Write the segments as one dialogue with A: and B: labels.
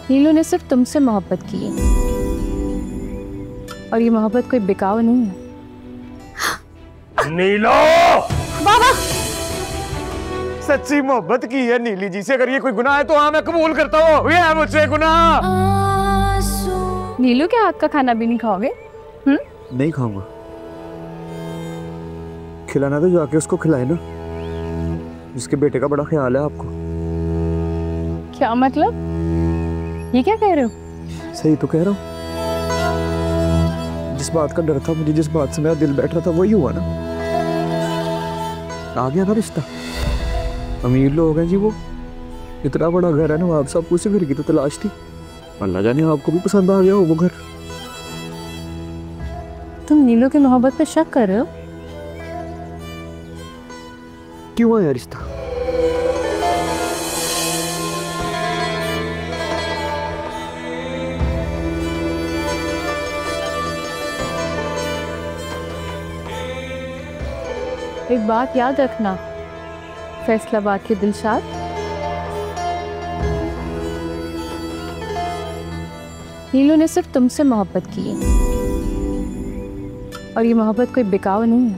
A: नीलू ने सिर्फ तुमसे मोहब्बत की है और ये मोहब्बत कोई बिकाऊ नहीं है।
B: नीलो!
A: बाबा!
B: सच्ची मोहब्बत की है नीली जी से। अगर ये कोई गुनाह है तो हाँ मैं कबूल करता हूँ, ये है मुझसे गुनाह।
A: नीलू के हाथ का खाना भी नहीं खाओगे?
B: नहीं खाऊंगा। खिलाना तो जाके उसको खिलाए ना, जिसके बेटे का बड़ा ख्याल है आपको।
A: क्या मतलब? ये क्या कह रहे हो?
B: सही तो कह रहा हूँ। जिस बात का डर था मुझे, जिस बात से मेरा दिल बैठ रहा था, वही हुआ ना। आ गया ना रिश्ता। अमीर लोग हैं जी वो, इतना बड़ा घर है ना, आप सब उसी घर की तो तलाश थी। अल्लाह जाने आपको भी पसंद आ गया हो वो घर।
A: तुम नीलू की मोहब्बत पे शक कर रहे हो?
B: क्यों आया रिश्ता?
A: एक बात याद रखना फैसलाबाद के दिलशाद, नीलू ने सिर्फ तुमसे मोहब्बत की है और ये मोहब्बत कोई बिकाऊ नहीं है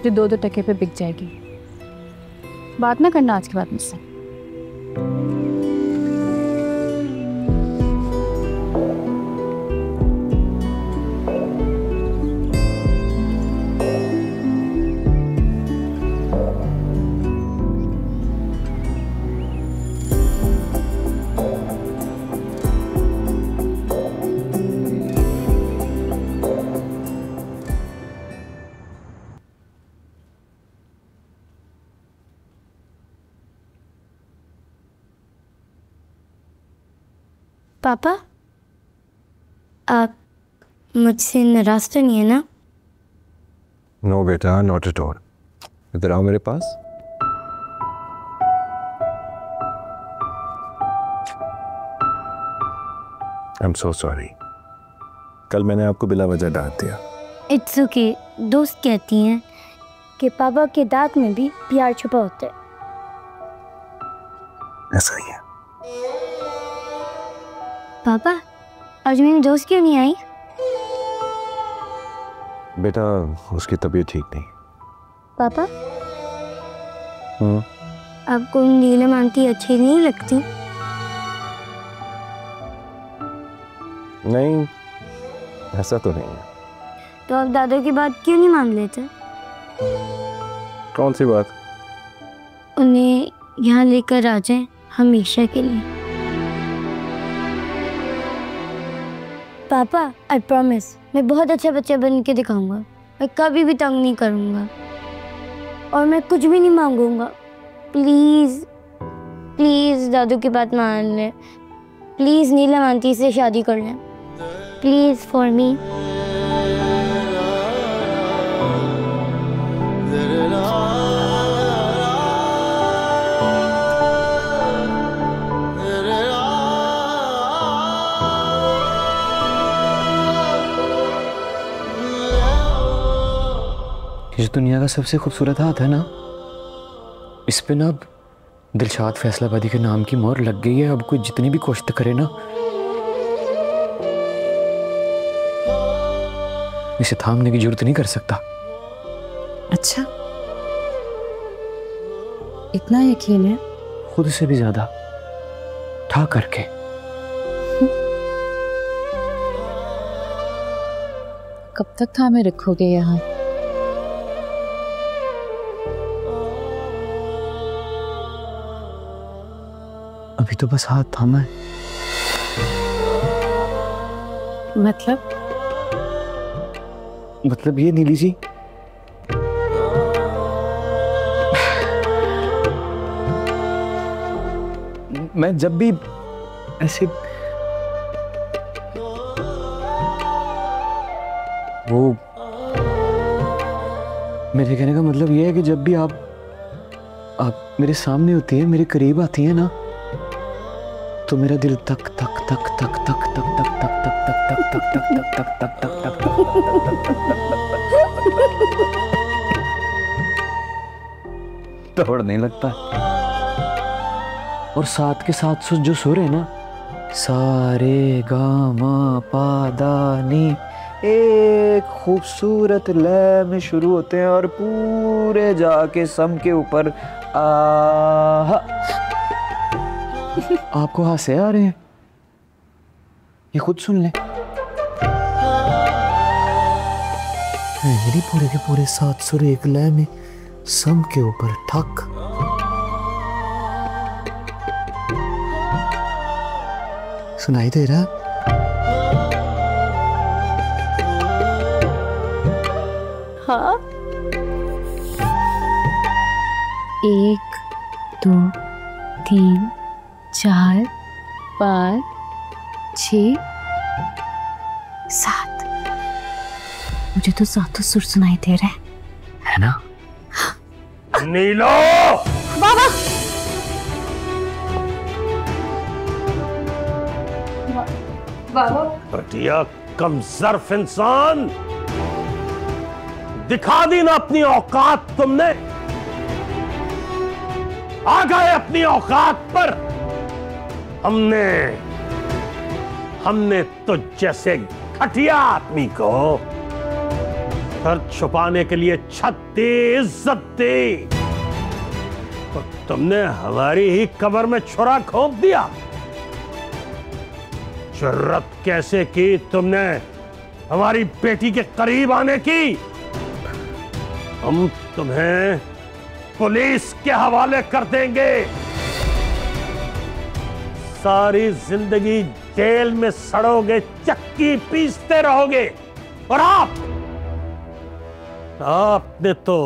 A: जो दो दो टके पे बिक जाएगी। बात ना करना आज के बाद मुझसे।
C: पापा, आप मुझसे नाराज तो नहीं है ना?
D: नो बेटा, नॉट एट ऑल। इधर आओ मेरे पास। आई एम सो सॉरी, कल मैंने आपको बिला वजह डांट दिया।
C: It's okay. दोस्त कहती हैं कि पापा के दांत में भी प्यार छुपा होता है।
D: ऐसा ही है।
C: पापा, आज मेरी दोस्त क्यों नहीं आई?
D: बेटा उसकी तबीयत ठीक नहीं।
C: पापा, आपको नीलम आंटी अच्छी नहीं लगती?
D: नहीं, ऐसा तो नहीं है।
C: तो आप दादा की बात क्यों नहीं मान लेते?
D: कौन सी बात?
C: उन्हें यहाँ लेकर आ जाएं हमेशा के लिए। पापा, आई प्रॉमिस, मैं बहुत अच्छा बच्चा बन के दिखाऊंगा। मैं कभी भी तंग नहीं करूंगा और मैं कुछ भी नहीं मांगूंगा। प्लीज प्लीज दादू की बात मान लें। प्लीज नीलम आंटी से शादी कर लें। Please for me.
E: ये दुनिया का सबसे खूबसूरत हाथ है ना, इस पे ना अब दिलशाद फैसलाबादी के नाम की मोहर लग गई है। अब कोई जितनी भी कोशिश करे ना, इसे थामने की जरूरत नहीं कर सकता।
A: अच्छा, इतना यकीन है?
E: खुद से भी ज्यादा ठा करके।
A: कब तक थामे रखोगे यहाँ?
E: अभी तो बस हाथ थामा है। मतलब ये नीली जी, मैं जब भी ऐसे वो, मेरे कहने का मतलब ये है कि जब भी आप मेरे सामने होती है, मेरे करीब आती है ना, तो मेरा दिल तक तक तक तक तक तक तक तक तक तक तक तक तक तक तक तक तक दौड़ने लगता है। और साथ के साथ जो सुर है ना, सारे गा मा पा दा नी एक खूबसूरत लय में शुरू होते हैं और पूरे जाके सम के ऊपर आ। आपको हासे आ रहे हैं? ये खुद सुन ले। मेरी पूरे के पूरे 7 सुर एक लय में सम के ऊपर ठक। सुनाई दे रहा?
A: हाँ। 1 2 3 4 5 6 7। मुझे तो 7 सुर सुनाई दे रहे हैं,
E: है ना?
F: नीलो!
A: बाबा। बाबा।
F: घटिया कमजर्फ इंसान, दिखा दी ना अपनी औकात तुमने। आ गए अपनी औकात पर। हमने तो जैसे घटिया आदमी को सर छुपाने के लिए छत दी, इज्जत दी, तो तुमने हमारी ही कब्र में छुरा घोंप दिया। जुर्रत कैसे की तुमने हमारी बेटी के करीब आने की? हम तुम्हें पुलिस के हवाले कर देंगे। सारी जिंदगी जेल में सड़ोगे, चक्की पीसते रहोगे। और आपने तो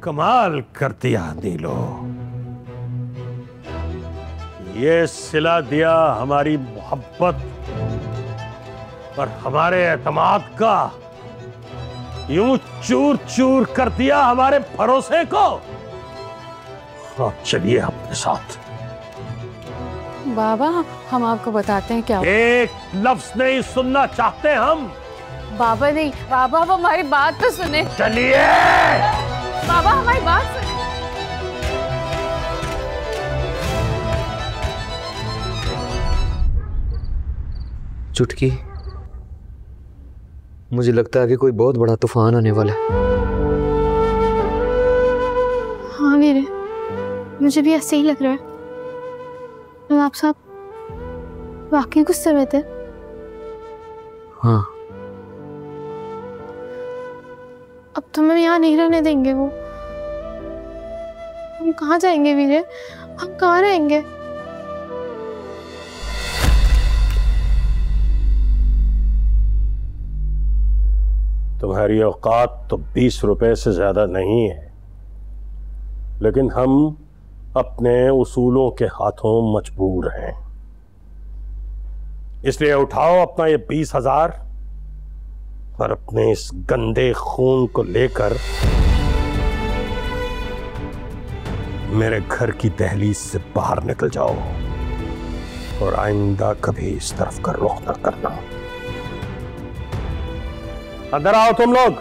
F: कमाल कर दिया नीलो। ये सिला दिया हमारी मोहब्बत और हमारे एतमाद का, यूं चूर चूर कर दिया हमारे भरोसे को। आप चलिए अपने साथ।
A: बाबा हम आपको बताते हैं क्या।
F: एक लफ्ज नहीं सुनना चाहते हम।
A: बाबा नहीं, बाबा आप हमारी बात तो सुने।
F: चलिए।
A: बाबा हमारी बात सुने।
E: चुटकी, मुझे लगता है कि कोई बहुत बड़ा तूफान आने वाला है।
G: हाँ वीरे, मुझे भी ऐसे ही लग रहा है। आप साहब वाकई गुस्से में थे।
E: हाँ।
G: अब तो मैं यहाँ नहीं रहने देंगे वो। हम कहाँ जाएंगे वीरे? हम कहाँ रहेंगे?
F: तुम्हारी औकात तो 20 रुपए से ज्यादा नहीं है, लेकिन हम अपने उसूलों के हाथों मजबूर हैं। इसलिए उठाओ अपना ये 20,000 और अपने इस गंदे खून को लेकर मेरे घर की दहलीज से बाहर निकल जाओ और आइंदा कभी इस तरफ का रुख न करना। अंदर आओ तुम लोग,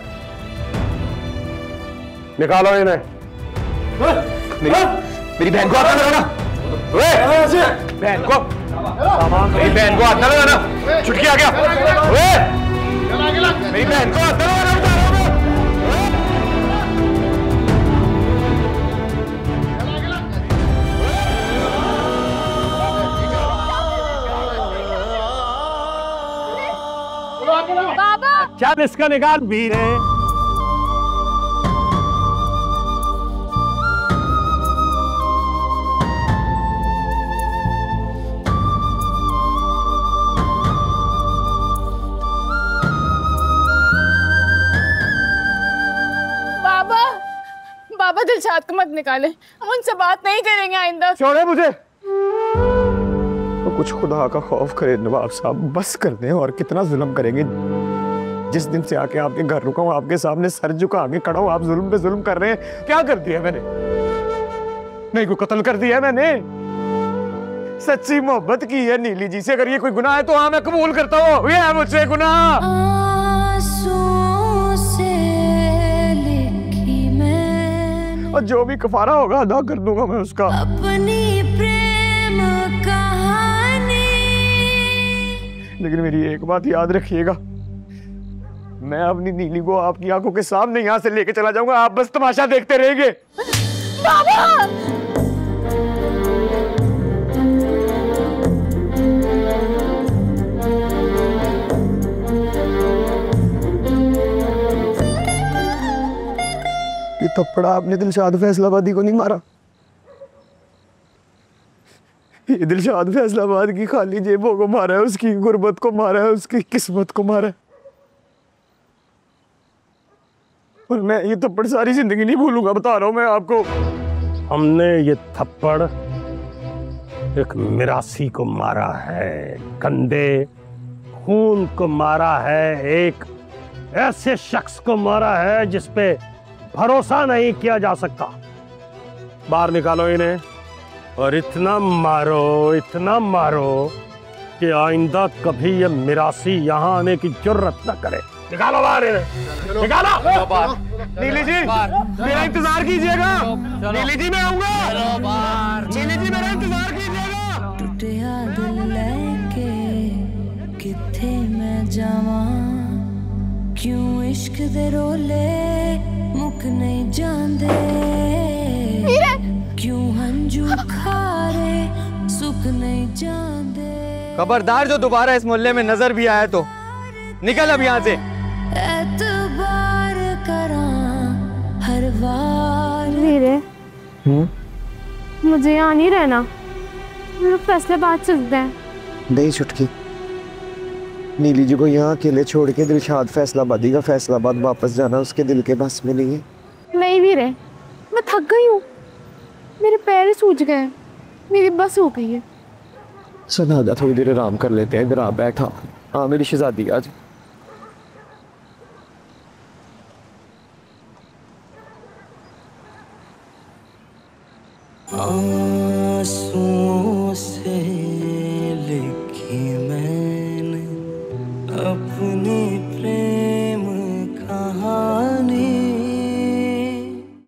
F: निकालो इन्हें।
E: मेरी बहन को हाथ न लगाना। बहन को, मेरी बहन को हाथ न लगाना। चुटकी आ गया। मेरी बहन को हाथ न लगाना।
A: बाबा
F: चल इसका निकाल वीर है।
A: बाबा, बाबा दिलशाद को मत निकाले, हम उनसे बात नहीं करेंगे आइंदा।
B: छोड़े मुझे। तो कुछ खुदा का खौफ करे नवाब साहब, बस कर दें। और कितना जुल्म करेंगे? जिस दिन से आके आपके घर रुका हूं, आपके सामने सर झुका के खड़ा हूं, आप जुल्म पे जुल्म कर रहे हैं। क्या कर दिया मैंने? नहीं को कत्ल कर दिया है मैंने। सच्ची मोहब्बत की है नीली जी से। अगर ये कोई गुनाह है तो हाँ मैं कबूल करता हूँ, ये है मुझसे गुनाह। और जो भी कफारा होगा अदा कर दूंगा मैं उसका।
H: अपनी प्रेम कहानी
B: लेकिन मेरी एक बात याद रखिएगा, मैं अपनी नीली को आपकी आंखों के सामने यहाँ से लेके चला जाऊंगा, आप बस तमाशा देखते रहेंगे। ये थप्पड़ आपने दिलशाद फैसलाबादी को नहीं मारा, ये दिलशाद फैसलाबाद की खाली जेबों को मारा है, उसकी गुर्बत को मारा है, उसकी किस्मत को मारा है। और मैं ये थप्पड़ सारी जिंदगी नहीं भूलूंगा, बता रहा हूं मैं आपको।
F: हमने ये थप्पड़ एक मिरासी को मारा है, गंदे खून को मारा है, एक ऐसे शख्स को मारा है जिस पे भरोसा नहीं किया जा सकता। बाहर निकालो इन्हें और इतना मारो कि आइंदा कभी ये मिरासी यहाँ आने की जुर्रत न करे। निकालो बाहर इन्हें, निकालो।
B: नीली जी मेरा इंतजार कीजिएगा, नीली जी मैं आऊंगा, नीली जी मेरा इंतजार कीजिएगा।
H: टूटिया दिल लेके किथे मैं जावां, क्यों इश्क दे रोले मुक नहीं जांदे, क्यों हंजू खारे सुख नहीं जांदे।
E: खबरदार जो दोबारा इस मोहल्ले में नजर भी आया तो निकल अब यहाँ से।
H: एतबार करा हर बार।
G: वीरे मुझे यहाँ नहीं रहना, मेरा फैसलाबाद चलते हैं।
B: नहीं छुटकी, नीली जी को यहाँ अकेले छोड़ के दिलशाद फैसलाबादी का फैसलाबाद वापस जाना उसके दिल के बस में नहीं है।
G: नहीं वीरे, मैं थक गई हूँ, मेरे पैर सूज गए, मेरी बस हो गई है।
B: सुना जा, थोड़ी देर आराम कर लेते हैं, इधर आ बैठा। हाँ मेरी शहजादी आज।
H: आंसुओं से लिखी मैंने अपनी प्रेम